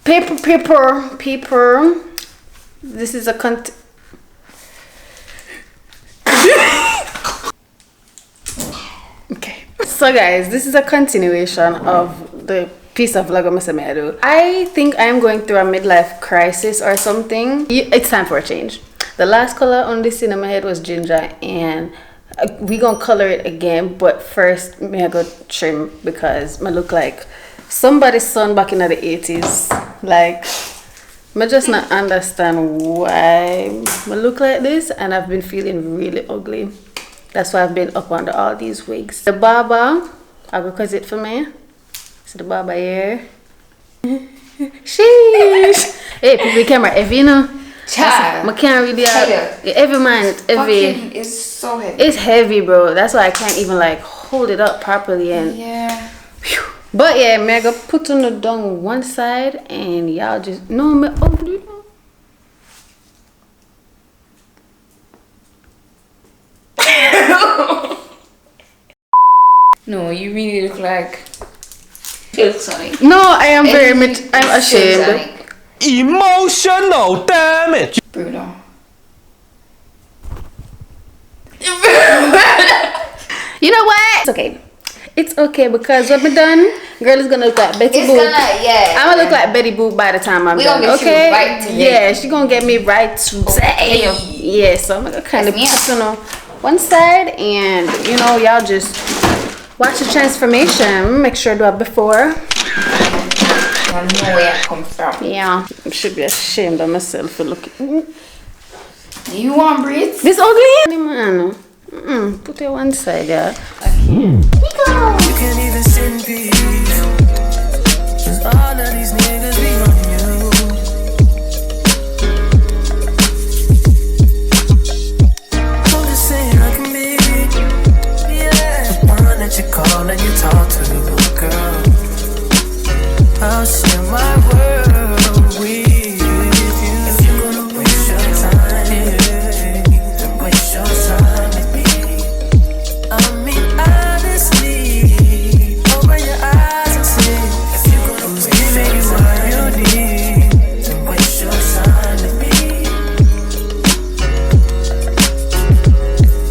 Paper. This is a okay. So guys, this is a continuation of the piece of vlog I do. I think I'm going through a midlife crisis or something. It's time for a change. The last color on this in my head was ginger, and we gonna color it again, but first me I go trim because I look like somebody's son back in the 80s. Like, I just not understand why I look like this, and I've been feeling really ugly. That's why I've been up under all these wigs. The barber, I go cut it for me. So the barber here. Sheesh. Hey, people, camera heavy, you know. Child. I can't really every man, heavy. It's so heavy. It's heavy, bro. That's why I can't even like hold it up properly. And yeah. Whew. But yeah, me I go put on the down one side, and y'all just know me ugly. No, you really look like. You look Sonic. No, I am very much. I'm ashamed. Emotional damage. Bruno. You know what? It's okay. It's okay because what we done, girl is gonna look like Betty Boop. I'm gonna look like Betty Boop by the time I'm done. Okay? Right today. Yeah, she gonna get me right today. Yeah, so I'm gonna kind of put on one side, and you know, y'all just watch the transformation. Make sure I do it before. I know where I come from. Yeah, I should be ashamed of myself for looking. You want braids? This ugly? Man. Put it one side, yeah. I can't. You can even send peace. All of these niggas be on you. I'm just saying I can be, yeah, the one that you call and you talk to, girl. I'll share my world with you. If you're gonna waste your time, then waste your time with me. I mean, honestly, open your eyes and see. If you're gonna waste your time, you need, then waste your time with me.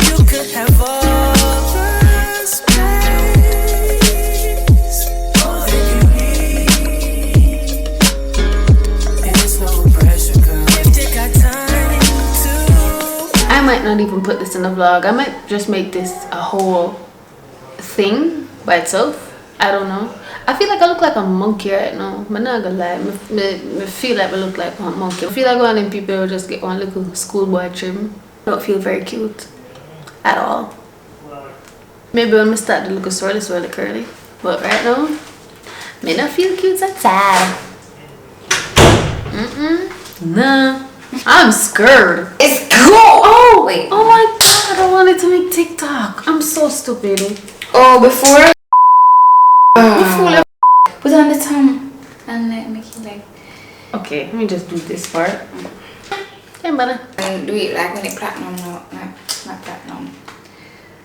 You could have all the space, all that you need. There's no pressure, girl. If you got time to. I might not even put this in the vlog. I might just make this a whole thing by itself. I don't know. I feel like I look like a monkey right now. I'm not gonna lie. I feel like I look like a monkey. I feel like one of them people will just get one little schoolboy trim. I don't feel very cute at all. Maybe when I start to look swirly curly. But right now, I may not feel cute at all. Nah. I'm scared. It's cool. Oh, wait. Oh my god, I wanted to make TikTok. I'm so stupid. Oh, before put on the tongue and make it like. Okay, let me just do this part. Yeah, brother. And do it like when it platinum, not platinum.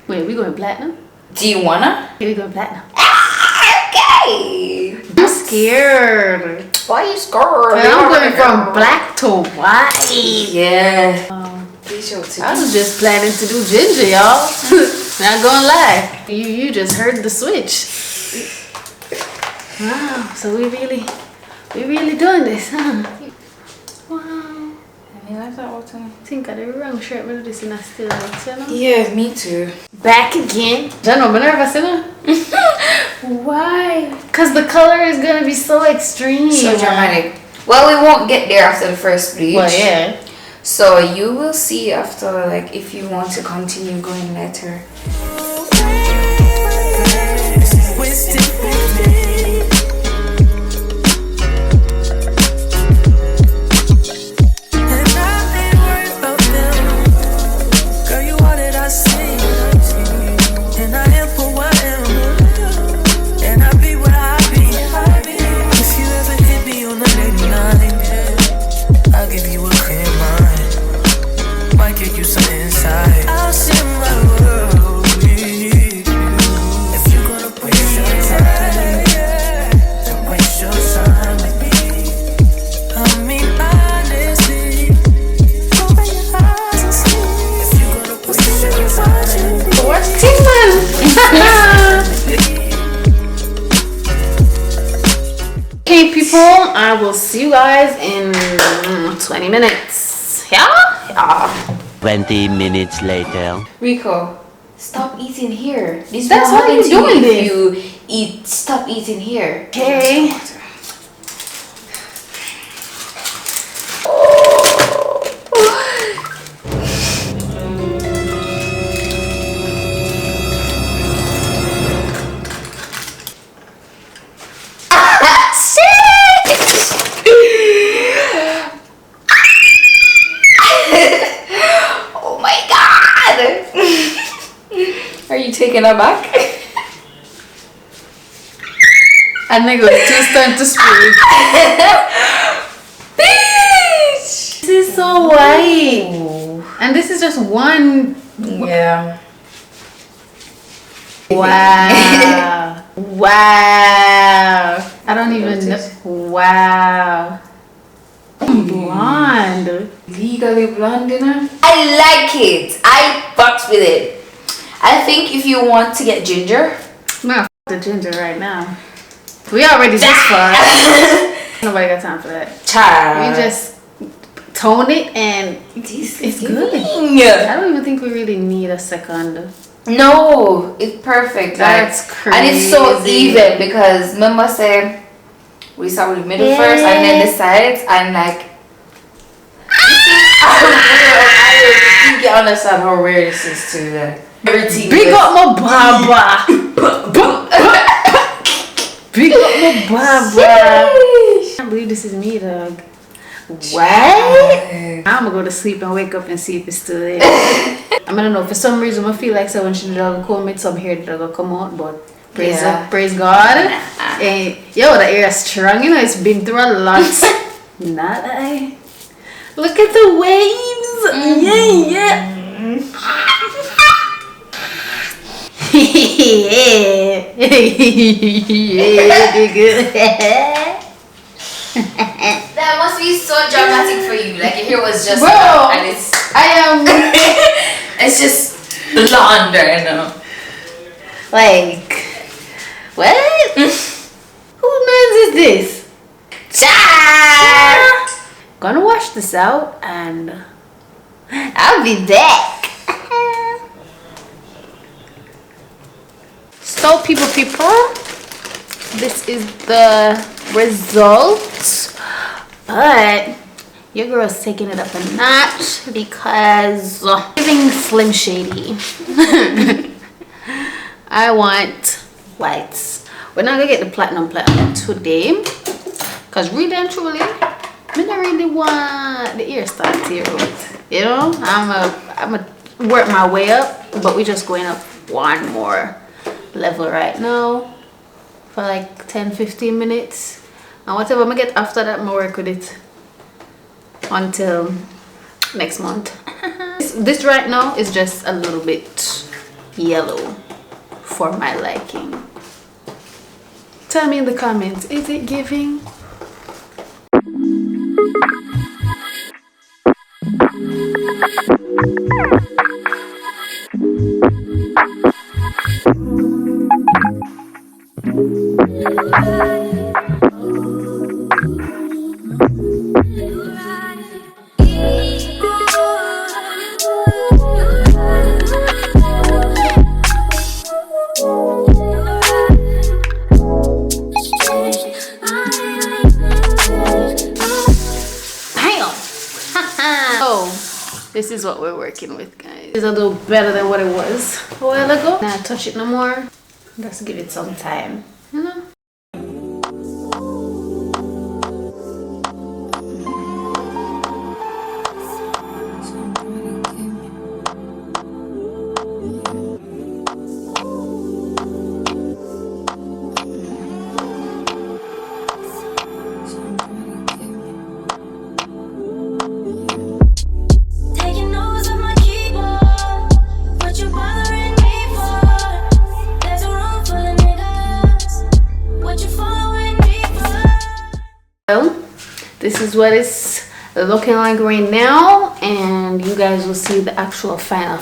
Wait, we going platinum? Do you wanna? Yeah, we going platinum. Okay. I'm scared. Why are you scared? I'm going from black to white. Yeah. I was just planning to do ginger, y'all. Not gonna lie. You just heard the switch. Wow, so we really doing this, huh? Wow. I mean, like that all time. I think I did the wrong shirt, but this is not still out, you know? Yeah, me too. Back again. Jano, I'm nervous, you know? Why? Because the color is gonna be so extreme. So dramatic. Well, we won't get there after the first bleach. Well, yeah. So you will see after, like, if you want to continue going later. I'll share my world with you. I will see you guys in 20 minutes. Yeah. 20 minutes later. Rico, stop eating here. This That's will why happen you're to you doing if you eat. Stop eating here. Okay. Oh my god! Are you taken aback? And nigga was too stunned to speak. Bitch! This is so white. And this is just one. Yeah. Wow. Wow. I don't even know. Wow. Blonde. Legally blonde, you know? I like it. I fucked with it. I think if you want to get ginger, I'm gonna f the ginger right now. We already this far. Nobody got time for that. child. We just tone it and This it's is good. giving. I don't even think we really need a second. No, it's perfect. That's And it's so crazy. even because remember say we start with the middle first and then the sides and like I think you understand how rare this is to everything. Big up my baba. Big up my baba. I can't believe this is me, dog. What? I'm gonna go to sleep and wake up and see if it's still there. I don't know, for some reason I feel like someone should come with some hair that will come out, but praise God. And yo, the air is strong, you know, it's been through a lot. Not I. Look at the waves. Yeah. That must be so dramatic for you. Like your hair was just Bro, and it's it's just blonde, you know. Like, what? Whose man's is this? Gonna wash this out and I'll be back. So people, this is the result, but your girl's taking it up a notch because giving Slim Shady. I want whites. We're not gonna get the platinum today because really and truly I don't really want the ear start here. You know, I'm a work my way up, but we're just going up one more level right now for like 10-15 minutes, and whatever I get after that, I'm gonna work with it until next month. This right now is just a little bit yellow for my liking. Tell me in the comments, is it giving? This is what we're working with, guys. It's a little better than what it was a while ago. Now touch it no more. Let's give it some time, you know. Well, this is what it's looking like right now, and you guys will see the actual final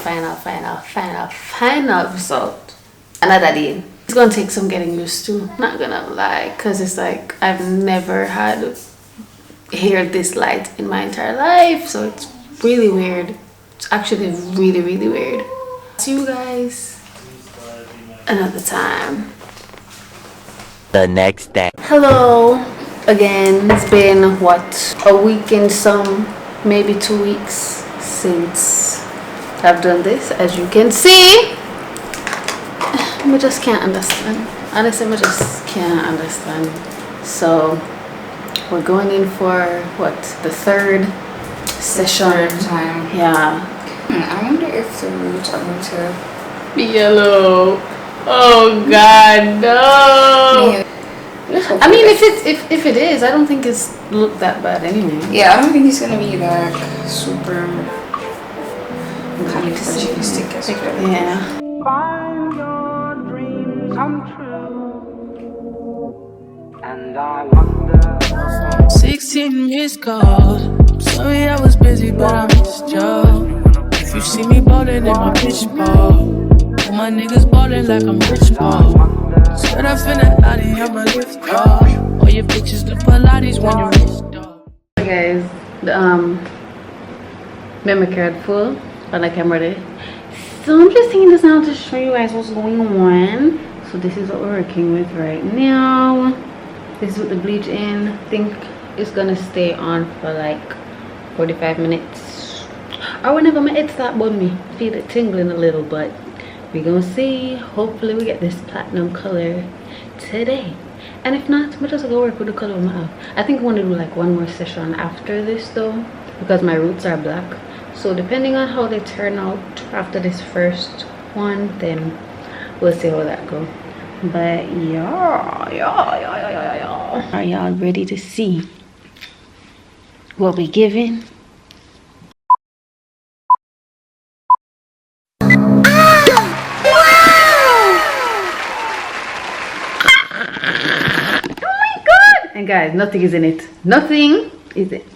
result another day. It's gonna take some getting used to, not gonna lie, because it's like I've never had hair this light in my entire life, so it's really weird. It's actually really weird. See you guys another time. The next day. Hello again. It's been what, a week and some, maybe 2 weeks since I've done this. As you can see, I just can't understand. Honestly, I just can't understand. So we're going in for what, the third session. Third time. Yeah. I wonder if the roots are going to Be yellow. Oh God, no. I mean, if it is, I don't think it's look that bad anyway. Yeah, I don't think it's gonna be like super stick as well. Yeah. Find your dreams come true. And I wonder. 16 missed calls. Sorry I was busy, but I missed you. If you see me ballin' in my bitch ball, all my niggas ballin' like I'm rich ball. Said I finna Audi, I'ma lift off. All your bitches look Pilates when you're rich dog. Guys, the memory card full on the camera there. So I'm just taking this now to show you guys what's going on. So this is what we're working with right now. This is with the bleach in. I think it's gonna stay on for like 45 minutes. Or whenever my head start bugging me, feel it tingling a little, but we're gonna see. Hopefully we get this platinum color today. And if not, we're just gonna work with the color of my eye. I think I want to do like one more session after this though, because my roots are black. So depending on how they turn out after this first one, then we'll see how that goes. But yeah. Are y'all ready to see what we giving? And guys, nothing is in it. Nothing is it.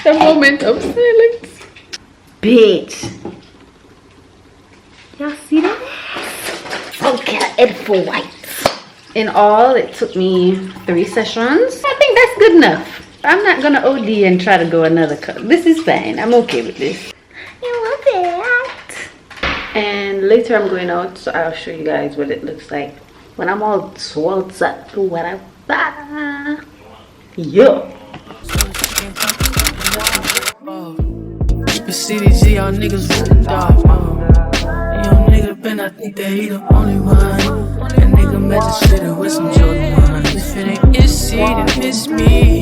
The moment of silence. Bitch. Y'all see that? Okay, head for white. In all, it took me 3 sessions. I think that's good enough. I'm not gonna OD and try to go another color. This is fine. I'm okay with this. You love it. And later I'm going out, so I'll show you guys what it looks like when I'm all swollen up to whatever. Yeah. But CDG, y'all niggas rootin' dog. Young nigga been, I think that he the only one. That nigga magic shit with some Jordan 1. If it ain't issy, then it's me.